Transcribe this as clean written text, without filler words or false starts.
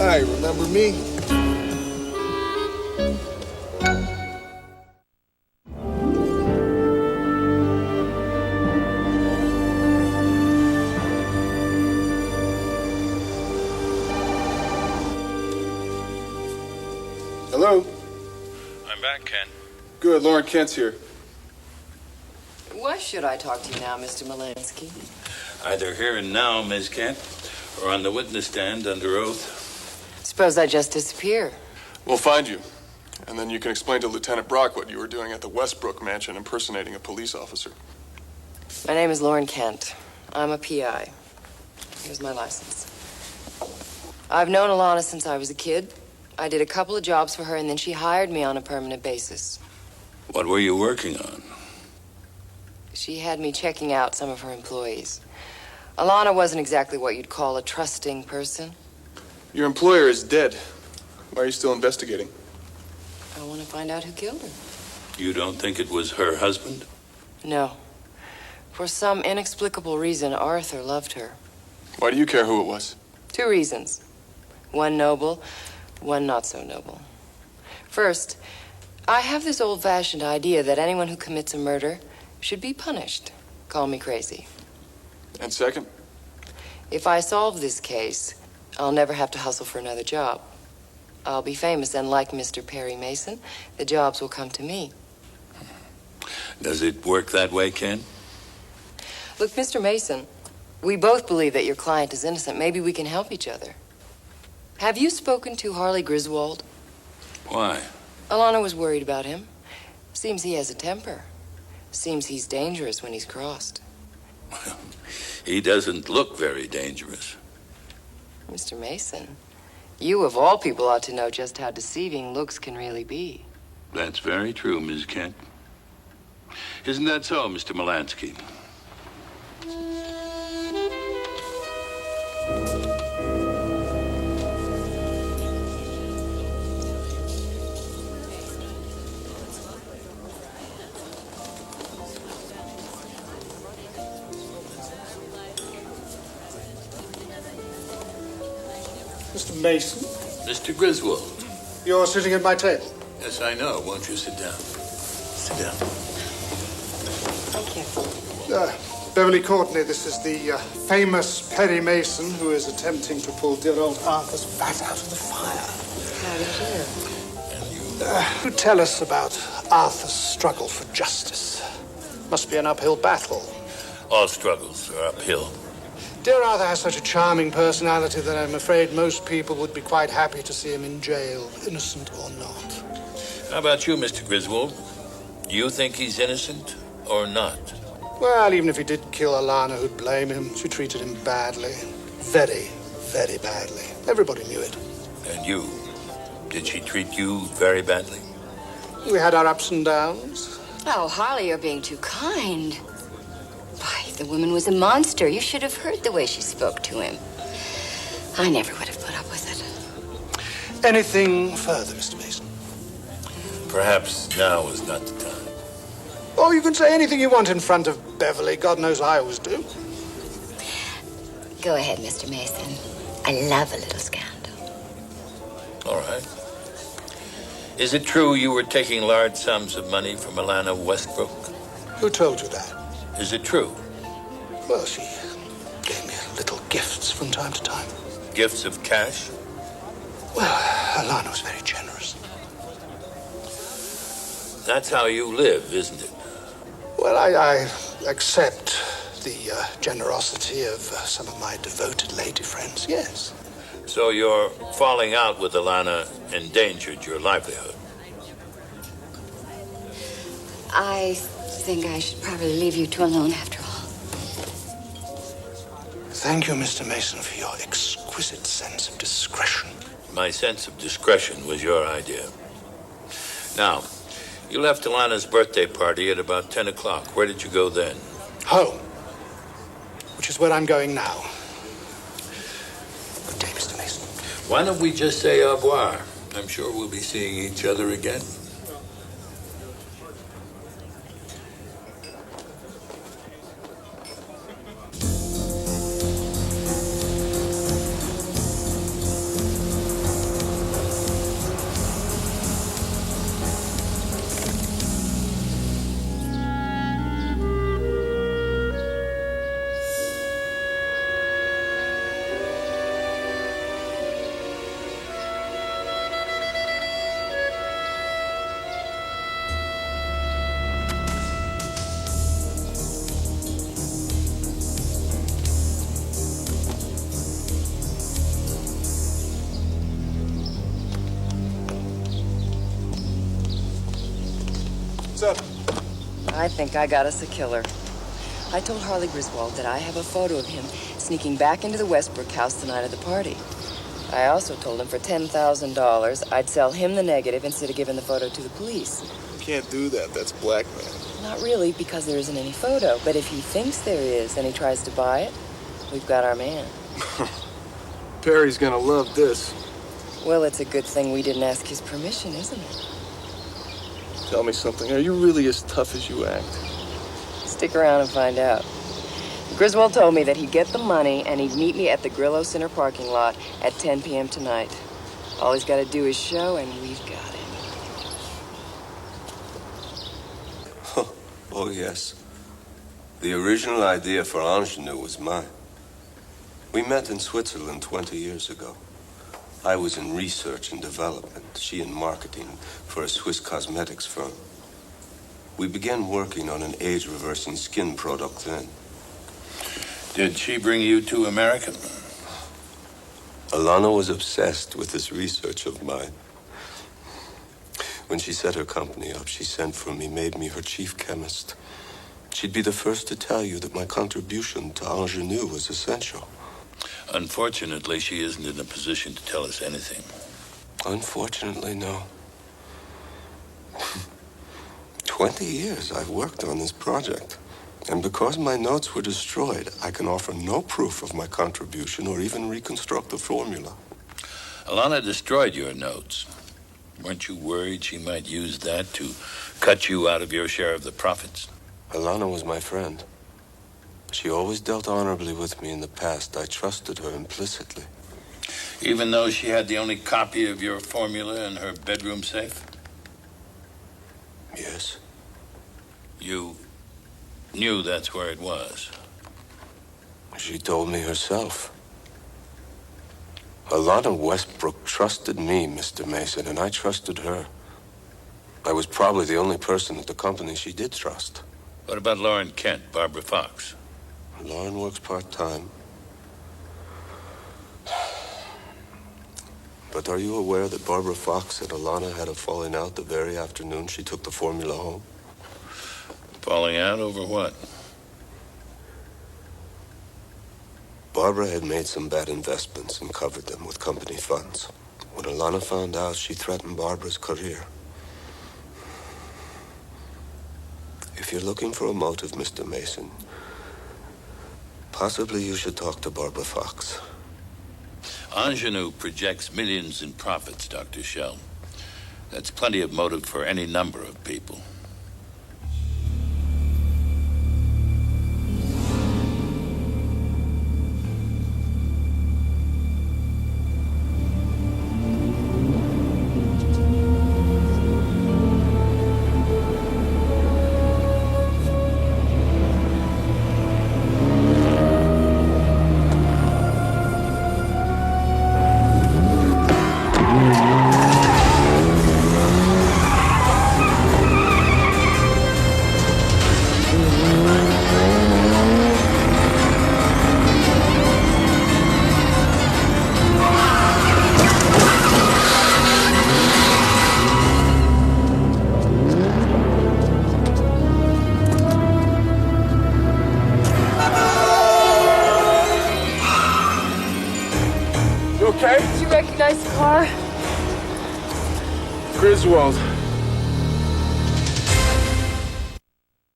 Hi, remember me? Hello? I'm back, Ken. Good, Lauren Kent's here. Why should I talk to you now, Mr. Molansky? Either here and now, Ms. Kent, or on the witness stand under oath. Suppose I just disappear. We'll find you. And then you can explain to Lieutenant Brock what you were doing at the Westbrook mansion impersonating a police officer. My name is Lauren Kent. I'm a PI. Here's my license. I've known Alana since I was a kid. I did a couple of jobs for her, and then she hired me on a permanent basis. What were you working on? She had me checking out some of her employees. Alana wasn't exactly what you'd call a trusting person. Your employer is dead. Why are you still investigating? I want to find out who killed her. You don't think it was her husband? No. For some inexplicable reason, Arthur loved her. Why do you care who it was? 2 reasons. One noble, one not so noble. First, I have this old-fashioned idea that anyone who commits a murder should be punished. Call me crazy. And second? If I solve this case, I'll never have to hustle for another job. I'll be famous, and like Mr. Perry Mason, the jobs will come to me. Does it work that way, Ken? Look, Mr. Mason, we both believe that your client is innocent. Maybe we can help each other. Have you spoken to Harley Griswold? Why? Alana was worried about him. Seems he has a temper. Seems he's dangerous when he's crossed. Well, he doesn't look very dangerous. Mr. Mason, you of all people ought to know just how deceiving looks can really be. That's very true, Ms. Kent. Isn't that so, Mr. Molansky? Mr. Mason, Mr. Griswold. you're sitting at my table. Yes, I know. Won't you sit down? Sit down. Thank you. Beverly Courtney, this is the famous Perry Mason who is attempting to pull dear old Arthur's fat out of the fire. How did you? You tell us about Arthur's struggle for justice. Must be an uphill battle. All struggles are uphill. Dear Arthur has such a charming personality that I'm afraid most people would be quite happy to see him in jail, innocent or not. How about you, Mr. Griswold? You think he's innocent or not? Well, even if he did kill Alana, who'd blame him? She treated him badly. Very, very badly. Everybody knew it. And you? Did she treat you very badly? We had our ups and downs. Oh, Harley, you're being too kind. Why, the woman was a monster. You should have heard the way she spoke to him. I never would have put up with it. Anything further, Mr. Mason? Perhaps now is not the time. Oh, you can say anything you want in front of Beverly. God knows I always do. Go ahead, Mr. Mason. I love a little scandal. All right. Is it true you were taking large sums of money from Alana Westbrook? Who told you that? Is it true? Well, she gave me little gifts from time to time. Gifts of cash? Well, Alana was very generous. That's how you live, isn't it? Well, I accept the generosity of some of my devoted lady friends, yes. So your falling out with Alana endangered your livelihood? I think I should probably leave you two alone after all. Thank you, Mr. Mason, for your exquisite sense of discretion. My sense of discretion was your idea. Now, you left Alana's birthday party at about 10 o'clock. Where did you go then? Home, which is where I'm going now. Good day, Mr. Mason. Why don't we just say au revoir? I'm sure we'll be seeing each other again. What's up? I think I got us a killer. I told Harley Griswold that I have a photo of him sneaking back into the Westbrook house the night of the party. I also told him for $10,000 I'd sell him the negative instead of giving the photo to the police. You can't do that. That's blackmail. Not really, because there isn't any photo. But if he thinks there is and he tries to buy it, we've got our man. Perry's gonna love this. Well, it's a good thing we didn't ask his permission, isn't it? Tell me something. Are you really as tough as you act? Stick around and find out. Griswold told me that he'd get the money and he'd meet me at the Grillo Center parking lot at 10 p.m. tonight. All he's got to do is show, and we've got him. Oh, yes. The original idea for Ingenue was mine. We met in Switzerland 20 years ago. I was in research and development, she in marketing for a Swiss cosmetics firm. We began working on an age-reversing skin product then. Did she bring you to America? Alana was obsessed with this research of mine. When she set her company up, she sent for me, made me her chief chemist. She'd be the first to tell you that my contribution to Ingenue was essential. Unfortunately, she isn't in a position to tell us anything. Unfortunately, no. 20 years I've worked on this project. And because my notes were destroyed, I can offer no proof of my contribution or even reconstruct the formula. Alana destroyed your notes. Weren't you worried she might use that to cut you out of your share of the profits? Alana was my friend. She always dealt honorably with me in the past. I trusted her implicitly. Even though she had the only copy of your formula in her bedroom safe? Yes. You knew that's where it was. She told me herself. Alana Westbrook trusted me, Mr. Mason, and I trusted her. I was probably the only person at the company she did trust. What about Lauren Kent, Barbara Fox? Lauren works part-time. But are you aware that Barbara Fox and Alana had a falling out the very afternoon she took the formula home? Falling out over what? Barbara had made some bad investments and covered them with company funds. When Alana found out, she threatened Barbara's career. If you're looking for a motive, Mr. Mason, possibly you should talk to Barbara Fox. Ingenue projects millions in profits, Dr. Shell. That's plenty of motive for any number of people. You okay? Did you recognize the car? Griswold.